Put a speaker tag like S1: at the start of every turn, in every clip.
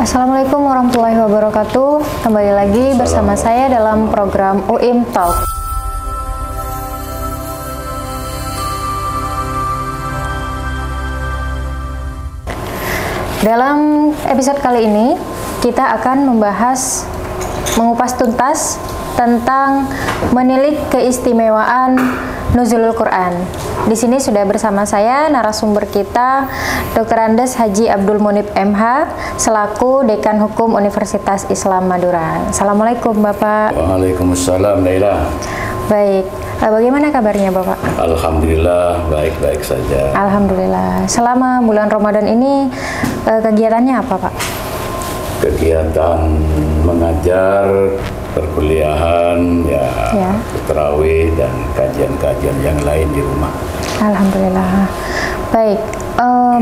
S1: Assalamualaikum warahmatullahi wabarakatuh. Kembali lagi bersama saya dalam program UIM Talk. Dalam episode kali ini kita akan mengupas tuntas tentang menilik keistimewaan Nuzulul Quran. Di sini sudah bersama saya narasumber kita Dr. Andes Haji Abdul Munib MH selaku Dekan Hukum Universitas Islam Madura. Assalamualaikum Bapak.
S2: Waalaikumsalam Laila.
S1: Baik, bagaimana kabarnya Bapak?
S2: Alhamdulillah baik-baik saja.
S1: Alhamdulillah. Selama bulan Ramadan ini kegiatannya apa Pak?
S2: Kegiatan mengajar, perkuliahan, tarawih dan kajian-kajian yang lain di rumah.
S1: Alhamdulillah. Baik,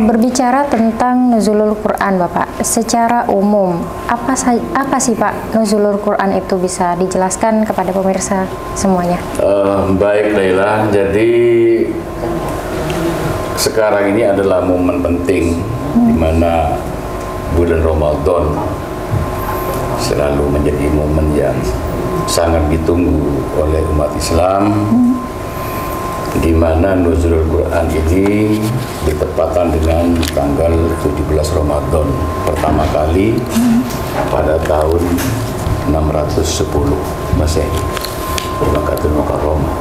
S1: berbicara tentang Nuzulul Quran Bapak, secara umum apa sih Pak Nuzulul Quran itu, bisa dijelaskan kepada pemirsa semuanya?
S2: Baik Laila, jadi sekarang ini adalah momen penting di mana bulan Ramadan selalu menjadi momen yang sangat ditunggu oleh umat Islam, di mana Nuzulul Quran ini bertepatan dengan tanggal 17 Ramadan pertama kali pada tahun 610 Masehi di Makkahul Mukarramah.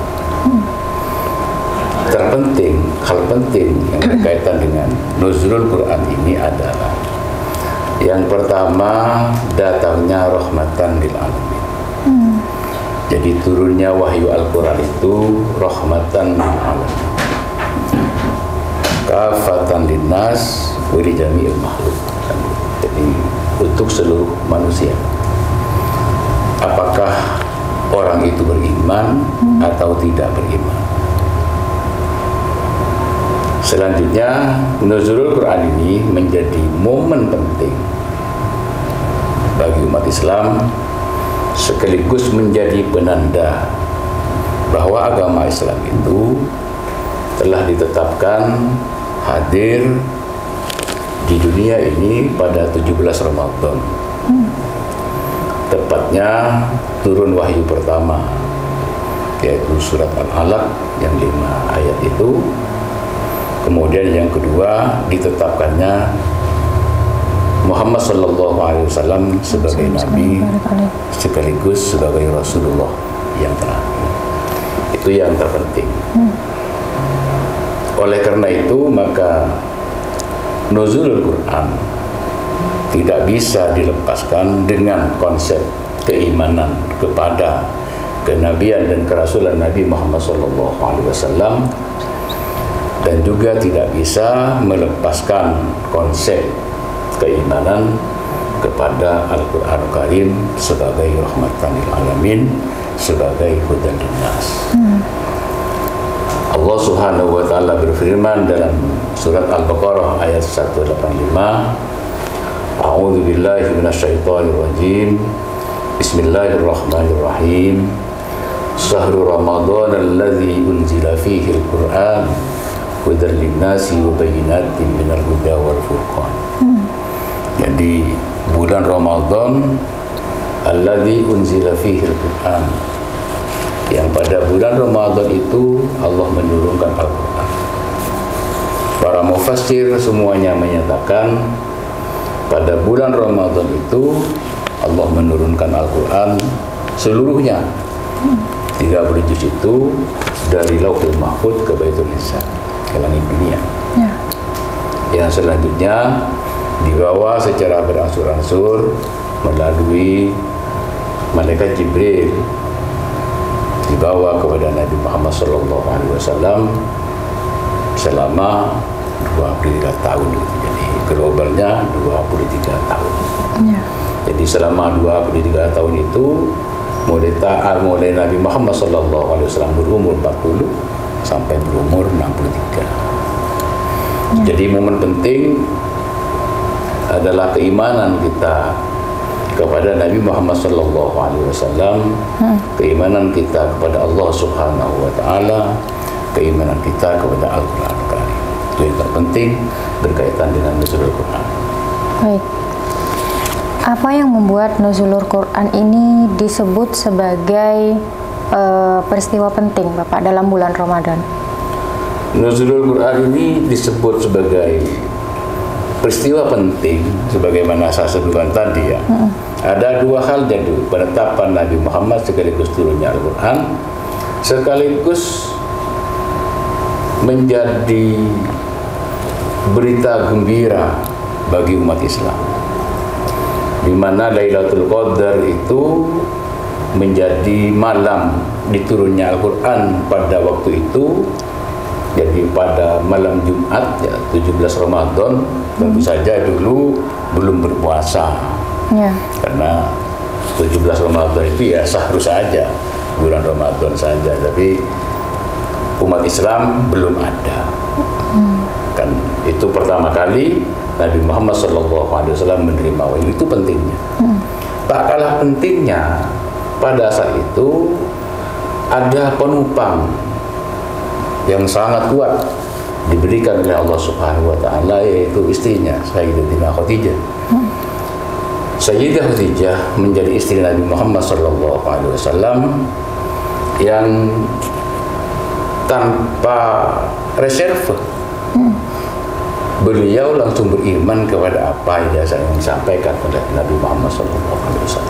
S2: Hal penting yang berkaitan dengan Nuzulul Quran ini adalah yang pertama, datangnya rahmatan lil alamin. Jadi turunnya wahyu Al-Quran itu rahmatan lil alamin, kafatan linnas wa li jami'il makhluk. Jadi untuk seluruh manusia. Apakah orang itu beriman atau tidak beriman? Selanjutnya, Nuzulul Quran ini menjadi momen penting bagi umat Islam, sekaligus menjadi penanda bahwa agama Islam itu telah ditetapkan hadir di dunia ini pada 17 Ramadan. Tepatnya turun wahyu pertama, yaitu surat Al-Alaq yang 5 ayat itu. Kemudian yang kedua, ditetapkannya Muhammad Sallallahu Alaihi Wasallam sebagai Nabi sekaligus sebagai Rasulullah yang terakhir. Itu yang terpenting. Oleh karena itu, maka Nuzulul Quran tidak bisa dilepaskan dengan konsep keimanan kepada kenabian dan kerasulan Nabi Muhammad Sallallahu Alaihi Wasallam, dan juga tidak bisa melepaskan konsep keimanan kepada Al-Quran Karim sebagai rahmatan lil alamin, sebagai hudan linnas. Allah Subhanahu wa taala berfirman dalam surat Al-Baqarah ayat 185, A'udzu billahi minasyaitonir rajim. Bismillahirrahmanirrahim. Syahrul Ramadan alladzi unzila fihi al-Qur'an hudan linnasi wa bayyinatin minal huda wal furqan. Jadi bulan Ramadan alladzi unzila fihi al-Qur'an, yang pada bulan Ramadan itu Allah menurunkan Al-Quran. Para mufassir semuanya menyatakan pada bulan Ramadan itu Allah menurunkan Al-Quran seluruhnya, 30 juz itu dari Lauhul Mahfuz ke Baitul Izza, ke langit dunia. Yang selanjutnya dibawa secara berangsur-angsur melalui malaikat Jibril, dibawa kepada Nabi Muhammad SAW selama 23 tahun. Jadi globalnya 23 tahun. Jadi selama 23 tahun itu mulai Nabi Muhammad SAW berumur 40 sampai berumur 63. Jadi momen penting adalah keimanan kita kepada Nabi Muhammad SAW, keimanan kita kepada Allah Subhanahu wa taala, keimanan kita kepada Al-Quran Karim. Itu yang terpenting berkaitan dengan Nuzulul Quran.
S1: Baik. Apa yang membuat nuzulul Quran ini disebut sebagai peristiwa penting, Bapak, dalam bulan Ramadan?
S2: Nuzulul Quran ini disebut sebagai peristiwa penting sebagaimana saya sebutkan tadi ya. Ada dua hal, jadi penetapan Nabi Muhammad sekaligus turunnya Al-Quran, sekaligus menjadi berita gembira bagi umat Islam, di mana Lailatul Qadar itu menjadi malam diturunnya Al-Quran pada waktu itu. Jadi pada malam Jumat ya 17 Ramadan, tentu saja dulu belum berpuasa. Karena 17 Ramadan itu ya sahru saja, bulan Ramadan saja, tapi umat Islam belum ada. Kan itu pertama kali Nabi Muhammad SAW menerima wahyu, itu pentingnya. Tak kalah pentingnya pada saat itu ada penumpang yang sangat kuat diberikan oleh Allah Subhanahu wa taala, yaitu istrinya Sayyidatina Khadijah. Sayyidah Khadijah menjadi istri Nabi Muhammad SAW yang tanpa reserve. Beliau langsung beriman kepada apa yang disampaikan oleh Nabi Muhammad SAW.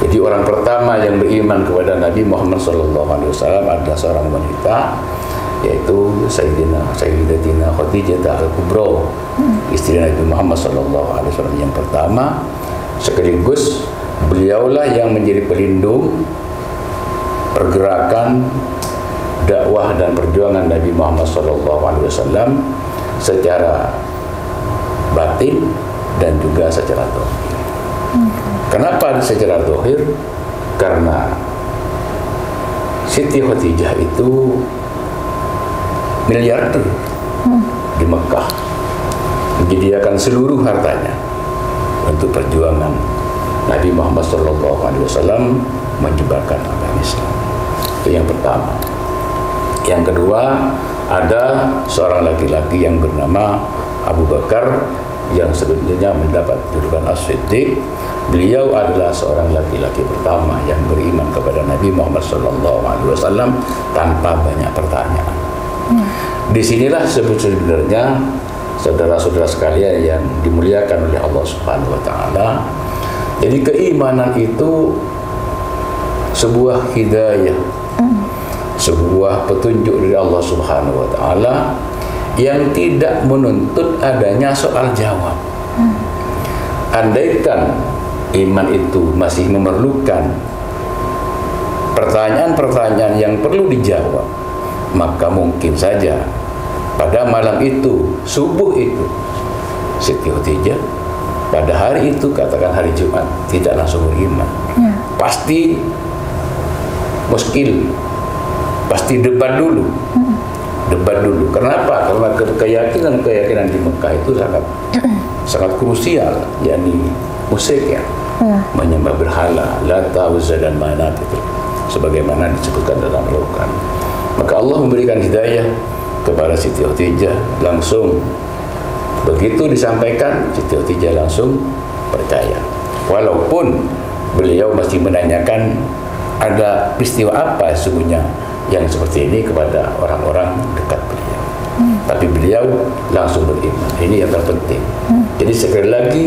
S2: Jadi orang pertama yang beriman kepada Nabi Muhammad SAW adalah seorang wanita, yaitu Sayyidatina Khadijah Al-Kubra, istri Nabi Muhammad SAW yang pertama. Sekaligus beliaulah yang menjadi pelindung pergerakan dakwah dan perjuangan Nabi Muhammad SAW secara batin dan juga secara zahir. Kenapa secara zahir? Karena Siti Khadijah itu miliarder di Mekah, menyediakan seluruh hartanya untuk perjuangan Nabi Muhammad SAW menyebarkan agama Islam. Itu yang pertama. Yang kedua, ada seorang laki-laki yang bernama Abu Bakar yang sebenarnya mendapat julukan As-Siddiq. Beliau adalah seorang laki-laki pertama yang beriman kepada Nabi Muhammad SAW tanpa banyak pertanyaan. Disinilah sebenarnya saudara-saudara sekalian yang dimuliakan oleh Allah Subhanahu wa taala. Jadi keimanan itu sebuah hidayah, sebuah petunjuk dari Allah Subhanahu wa taala yang tidak menuntut adanya soal jawab. Andaikan iman itu masih memerlukan pertanyaan-pertanyaan yang perlu dijawab, maka mungkin saja pada malam itu, subuh itu, Siti Khadijah pada hari itu, katakan hari Jumat, tidak langsung beriman. Pasti muskil, pasti debat dulu. Debat dulu. Kenapa? Karena keyakinan di Mekah itu sangat krusial, yakni musyrik ya. Menyembah berhala, Lata, Uzza dan Manat itu, sebagaimana disebutkan dalam Al-Quran. Maka Allah memberikan hidayah kepada Siti Khadijah, langsung begitu disampaikan, Siti Khadijah langsung percaya. Walaupun beliau masih menanyakan ada peristiwa apa sesungguhnya yang seperti ini kepada orang-orang dekat beliau. Tapi beliau langsung beriman. Ini yang terpenting. Jadi sekali lagi,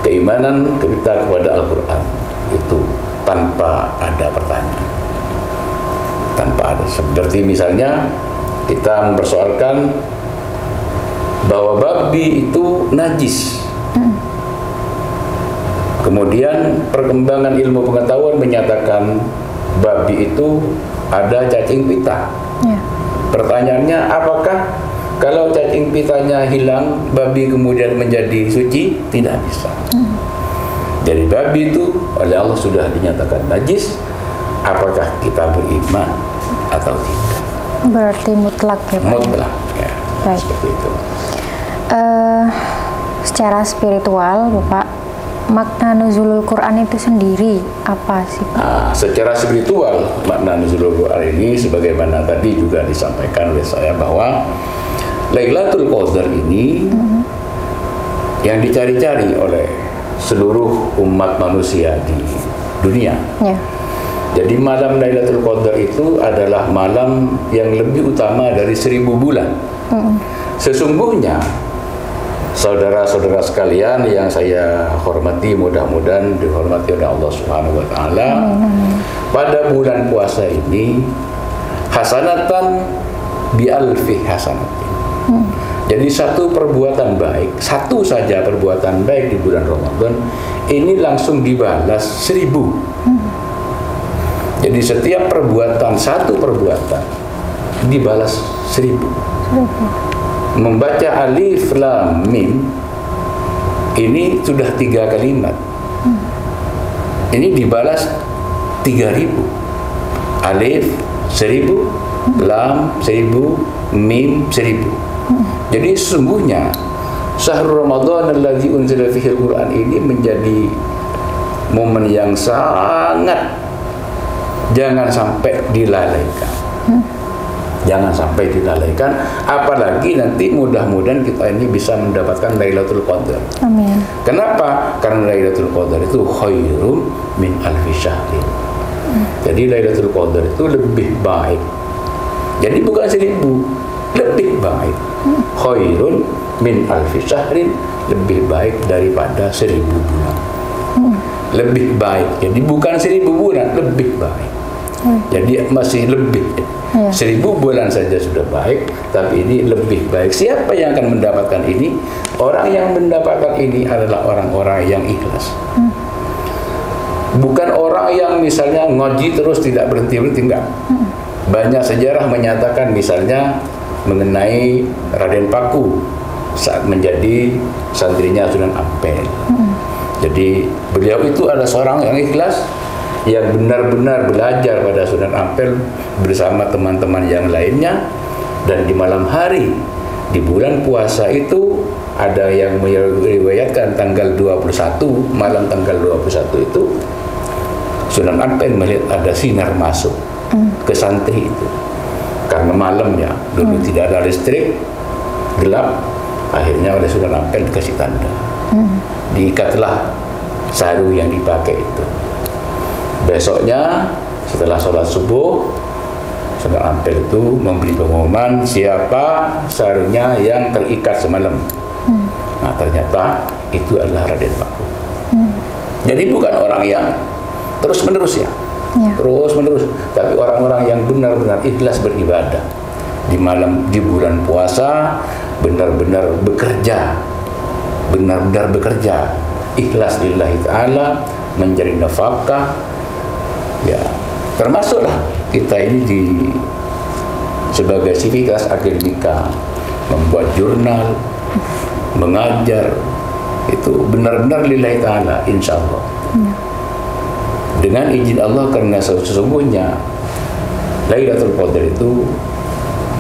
S2: keimanan kita kepada Al-Quran itu tanpa ada pertanyaan, tanpa ada. Seperti misalnya kita mempersoalkan bahwa babi itu najis. Kemudian perkembangan ilmu pengetahuan menyatakan babi itu ada cacing pita. Pertanyaannya, apakah kalau cacing pitanya hilang, babi kemudian menjadi suci? Tidak bisa. Jadi babi itu oleh Allah sudah dinyatakan najis. Apakah kita beriman atau tidak?
S1: Berarti mutlak ya Pak?
S2: Mutlak ya.
S1: Baik.
S2: Seperti itu.
S1: Secara spiritual Bapak, makna nuzulul Quran itu sendiri apa sih Pak?
S2: Secara spiritual, makna nuzulul Quran ini sebagaimana tadi juga disampaikan oleh saya bahwa Lailatul Qadar ini yang dicari-cari oleh seluruh umat manusia di dunia.
S1: Ya.
S2: Jadi malam Lailatul Qadar itu adalah malam yang lebih utama dari 1000 bulan. Sesungguhnya saudara-saudara sekalian yang saya hormati, mudah-mudahan dihormati oleh Allah Subhanahu wa taala. Pada bulan puasa ini hasanatan bi alfi hasanatin. Jadi satu perbuatan baik, satu saja perbuatan baik di bulan Ramadan ini langsung dibalas 1000. Jadi setiap perbuatan, satu perbuatan dibalas 1000. Membaca alif lam mim ini sudah 3 kalimat. Ini dibalas 3000. Alif 1000, lam 1000, mim 1000. Jadi sesungguhnya syahrul Ramadan allazi unzila fihi al-Qur'an ini menjadi momen yang sangat jangan sampai dilalaikan. Jangan sampai dilalaikan, apalagi nanti mudah-mudahan kita ini bisa mendapatkan Lailatul Qadar.
S1: Amin.
S2: Kenapa? Karena Lailatul Qadar itu khairum min alfi syahrin. Jadi Lailatul Qadar itu lebih baik. Jadi bukan 1000, lebih baik. Khairun min alfi syahrin, lebih baik daripada 1000 bulan. Lebih baik. Jadi bukan 1000 bulan, lebih baik. Jadi masih lebih. 1000 bulan saja sudah baik, tapi ini lebih baik. Siapa yang akan mendapatkan ini? Orang yang mendapatkan ini adalah orang-orang yang ikhlas. Bukan orang yang misalnya ngaji terus tidak berhenti-berhenti, enggak. Banyak sejarah menyatakan misalnya mengenai Raden Paku saat menjadi santrinya Sunan Ampel. Jadi beliau itu adalah seorang yang ikhlas, yang benar-benar belajar pada Sunan Ampel bersama teman-teman yang lainnya. Dan di malam hari di bulan puasa itu ada yang meriwayatkan tanggal 21, malam tanggal 21 itu Sunan Ampel melihat ada sinar masuk ke santri itu. Karena malamnya dulu tidak ada listrik, gelap, akhirnya oleh Sunan Ampel dikasih tanda. Diikatlah sarung yang dipakai itu. Besoknya setelah sholat subuh, Sunan Ampel itu memberi pengumuman siapa sarungnya yang terikat semalam. Nah ternyata itu adalah Raden Paku. Jadi bukan orang yang terus menerus ya, terus menerus, tapi orang-orang yang benar-benar ikhlas beribadah di malam, di bulan puasa, benar-benar bekerja, benar-benar bekerja, ikhlas lillahi ta'ala, mencari nafkah. Ya, termasuklah kita ini di sebagai sivitas akademika membuat jurnal, mengajar, itu benar-benar lillahi ta'ala, insya Allah. Dengan izin Allah, karena sesungguhnya Lailatul Qadar itu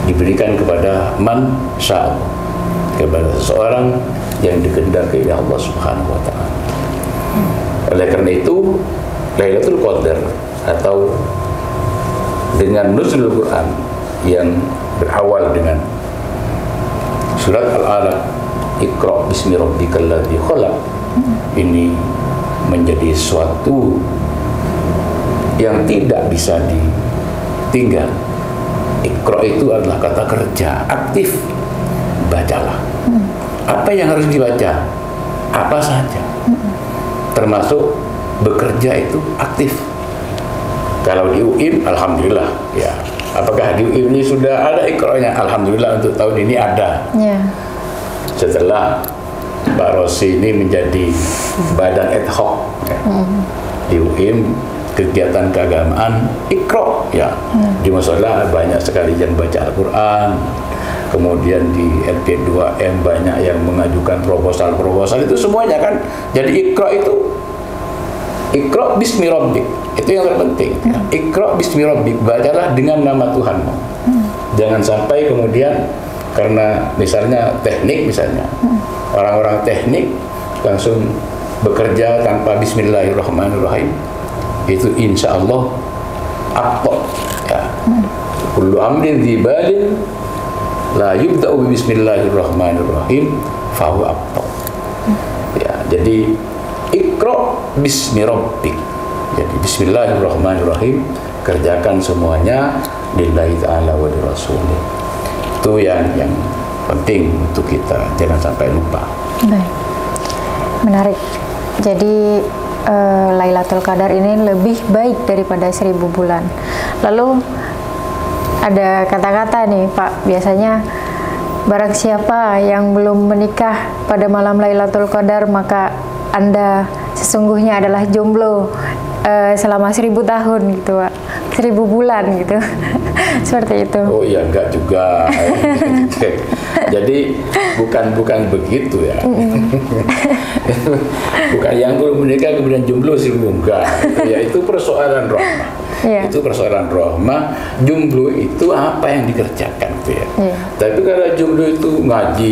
S2: diberikan kepada man sya'allah, kepada seseorang yang dikehendaki oleh Allah Subhanahu wa taala. Oleh karena itu Lailatul Qadar atau dengan nuzul Quran yang berawal dengan surat Al-Alaq, Iqra bismi rabbikal ladzi khalaq, ini menjadi suatu yang tidak bisa ditinggal. Iqra itu adalah kata kerja, aktif. Bacalah. Apa yang harus dibaca? Apa saja. Termasuk bekerja itu aktif. Kalau di UIM, alhamdulillah ya. Apakah di UIM ini sudah ada Iqra-nya? Alhamdulillah untuk tahun ini ada. Setelah Pak Rosi ini menjadi badan ad hoc ya. Di UIM kegiatan keagamaan Iqra ya. Di mushola banyak sekali yang baca Al-Quran. Kemudian di LP2M banyak yang mengajukan proposal-proposal, itu semuanya kan. Jadi Iqra itu Iqra bismi rabbik, itu yang terpenting. Iqra bismi rabbik, bacalah dengan nama Tuhanmu. Jangan sampai kemudian karena misalnya teknik, misalnya orang-orang teknik langsung bekerja tanpa bismillahirrahmanirrahim, itu insya Allah aktor ya. Kullu amrin dzibalin la yubda'u bismillahirrahmanirrahim fahu aktor ya. Jadi Iqra bismi rabbik. Jadi bismillahirrahmanirrahim, kerjakan semuanya lillahi ta'ala wa li rasulih. Itu yang penting untuk kita, jangan sampai lupa.
S1: Baik. Menarik. Jadi Lailatul Qadar ini lebih baik daripada 1000 bulan. Lalu ada kata-kata nih Pak, biasanya barang siapa yang belum menikah pada malam Lailatul Qadar maka Anda sesungguhnya adalah jomblo selama 1000 tahun gitu Pak, 1000 bulan gitu. Seperti itu.
S2: Oh iya, enggak juga. Jadi bukan begitu ya. Bukan yang belum menikah kemudian jomblo sih, enggak. Itu persoalan rahmah.
S1: Yeah.
S2: Itu persoalan rahmah. Jomblo itu apa yang dikerjakan gitu ya.
S1: Yeah.
S2: Tapi kalau jomblo itu ngaji,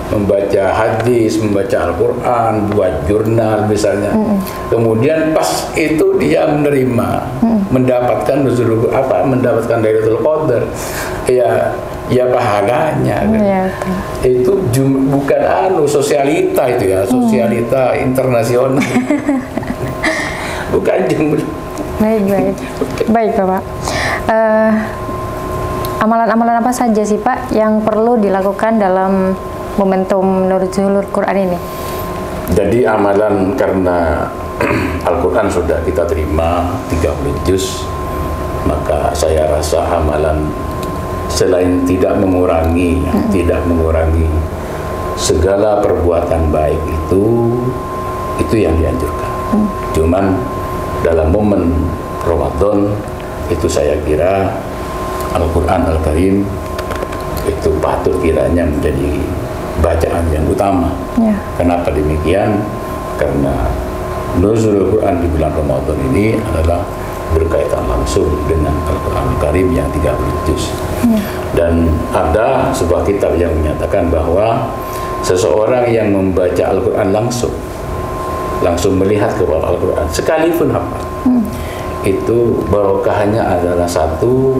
S2: membaca hadis, membaca Al-Quran, buat jurnal misalnya. Kemudian pas itu dia menerima, mendapatkan mendapatkan Lailatul Qadar, ya pahalanya kan.
S1: Yeah.
S2: Itu bukan sosialita itu ya, sosialita internasional. Bukan jomblo. Baik Bapak. Amalan-amalan apa saja sih Pak yang perlu dilakukan dalam momentum Nuzulul Quran ini? Jadi amalan, karena Al-Quran sudah kita terima 30 juz, maka saya rasa amalan selain tidak mengurangi segala perbuatan baik itu yang dianjurkan. Cuman dalam momen Ramadan itu saya kira Al-Quran Al-Karim itu patut kiranya menjadi bacaan yang utama.
S1: Yeah.
S2: Kenapa demikian? Karena Nuzulul Quran di bulan Ramadan ini adalah berkaitan langsung dengan Al-Quran Al-Karim yang 30 juz. Yeah. Dan ada sebuah kitab yang menyatakan bahwa seseorang yang membaca Al-Quran langsung melihat kepada Al-Quran sekalipun hafal, itu barokahnya adalah satu,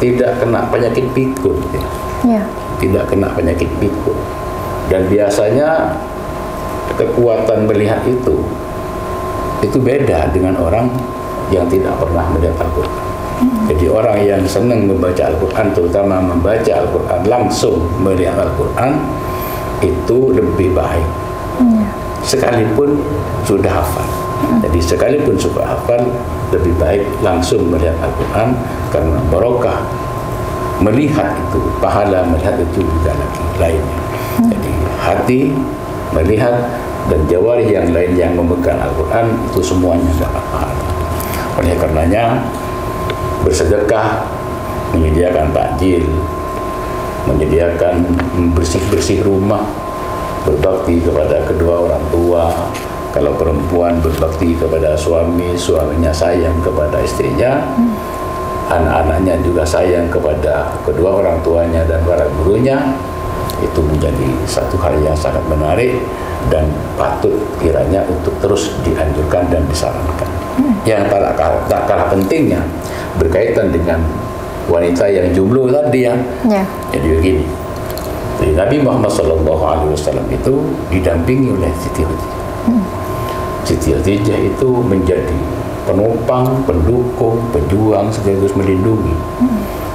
S2: tidak kena penyakit pikun ya.
S1: Yeah.
S2: Tidak kena penyakit pikun. Dan biasanya kekuatan melihat itu beda dengan orang yang tidak pernah melihat Al-Quran. Jadi orang yang senang membaca Al-Quran, terutama membaca Al-Quran langsung melihat Al-Quran, itu lebih baik. Sekalipun sudah hafal. Jadi sekalipun sudah hafal, lebih baik langsung melihat Al-Quran, karena barokah melihat itu, pahala melihat itu juga lagi lainnya. Jadi hati melihat dan jawari yang lain yang memegang Al-Quran itu semuanya dapat pahala. Oleh karenanya bersedekah, menyediakan takjil, menyediakan bersih-bersih rumah, berbakti kepada kedua orang tua. Kalau perempuan berbakti kepada suami, suaminya sayang kepada istrinya, anak-anaknya juga sayang kepada kedua orang tuanya dan para gurunya. Itu menjadi satu hal yang sangat menarik dan patut kiranya untuk terus dianjurkan dan disarankan. Yang tak kalah pentingnya berkaitan dengan wanita yang jomblo tadi ya. Jadi begini, jadi Nabi Muhammad SAW itu didampingi oleh Siti Khadijah. Siti Khadijah itu menjadi penopang, pendukung, pejuang sekaligus melindungi.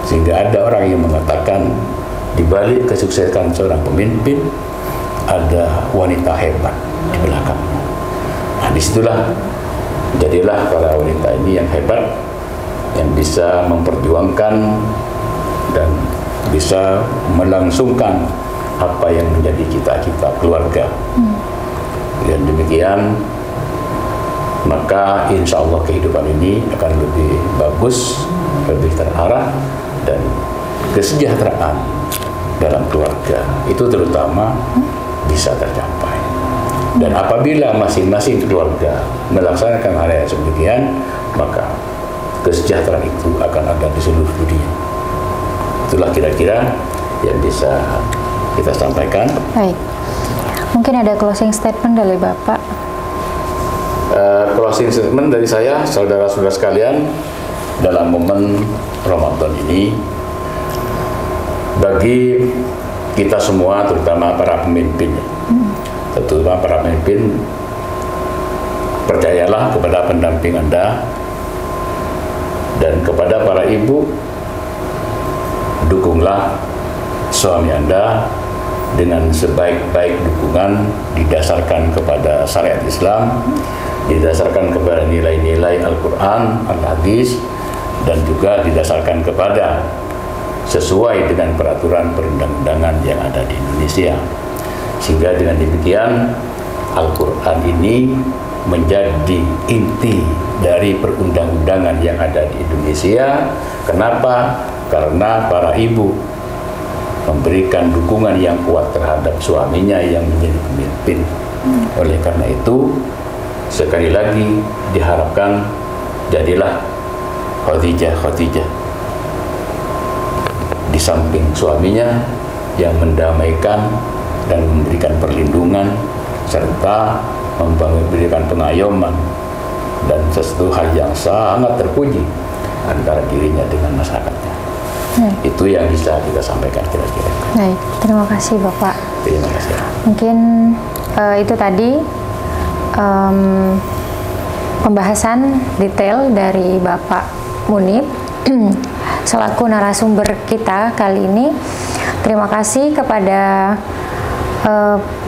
S2: Sehingga ada orang yang mengatakan di balik kesuksesan seorang pemimpin ada wanita hebat di belakangnya. Nah, disitulah jadilah para wanita ini yang hebat, yang bisa memperjuangkan dan bisa melangsungkan apa yang menjadi cita-cita keluarga. Dan demikian, maka insya Allah kehidupan ini akan lebih bagus, lebih terarah, dan kesejahteraan dalam keluarga itu terutama bisa tercapai. Dan apabila masing-masing keluarga melaksanakan hal yang demikian, maka kesejahteraan itu akan ada di seluruh dunia. Itulah kira-kira yang bisa kita sampaikan.
S1: Baik, mungkin ada closing statement dari Bapak.
S2: Closing statement dari saya, saudara-saudara sekalian, dalam momen Ramadan ini, bagi kita semua, terutama para pemimpin, terutama para pemimpin percayalah kepada pendamping Anda, dan kepada para ibu, dukunglah suami Anda dengan sebaik-baik dukungan, didasarkan kepada syariat Islam, didasarkan kepada nilai-nilai Al-Quran, Al-Hadis, dan juga didasarkan kepada sesuai dengan peraturan perundang-undangan yang ada di Indonesia. Sehingga dengan demikian Al-Quran ini menjadi inti dari perundang-undangan yang ada di Indonesia. Kenapa? Karena para ibu memberikan dukungan yang kuat terhadap suaminya yang menjadi pemimpin. Oleh karena itu, sekali lagi diharapkan jadilah Khadijah di samping suaminya yang mendamaikan dan memberikan perlindungan serta memberikan pengayoman dan sesuatu hal yang sangat terpuji antara dirinya dengan masyarakatnya. Itu yang bisa kita sampaikan kira-kira.
S1: Baik, terima kasih Bapak.
S2: Terima kasih.
S1: Mungkin itu tadi pembahasan detail dari Bapak Munib selaku narasumber kita kali ini. Terima kasih kepada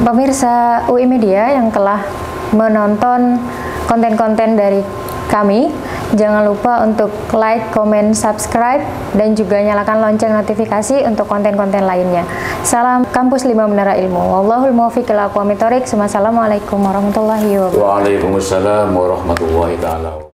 S1: pemirsa UI Media yang telah menonton konten-konten dari kami. Jangan lupa untuk like, comment, subscribe, dan juga nyalakan lonceng notifikasi untuk konten-konten lainnya. Salam Kampus 5 Menara Ilmu. Wallahul muwaffiq ila aqwamit thoriq. Wassalamualaikum warahmatullahi wabarakatuh.
S2: Waalaikumsalam warahmatullahi taala.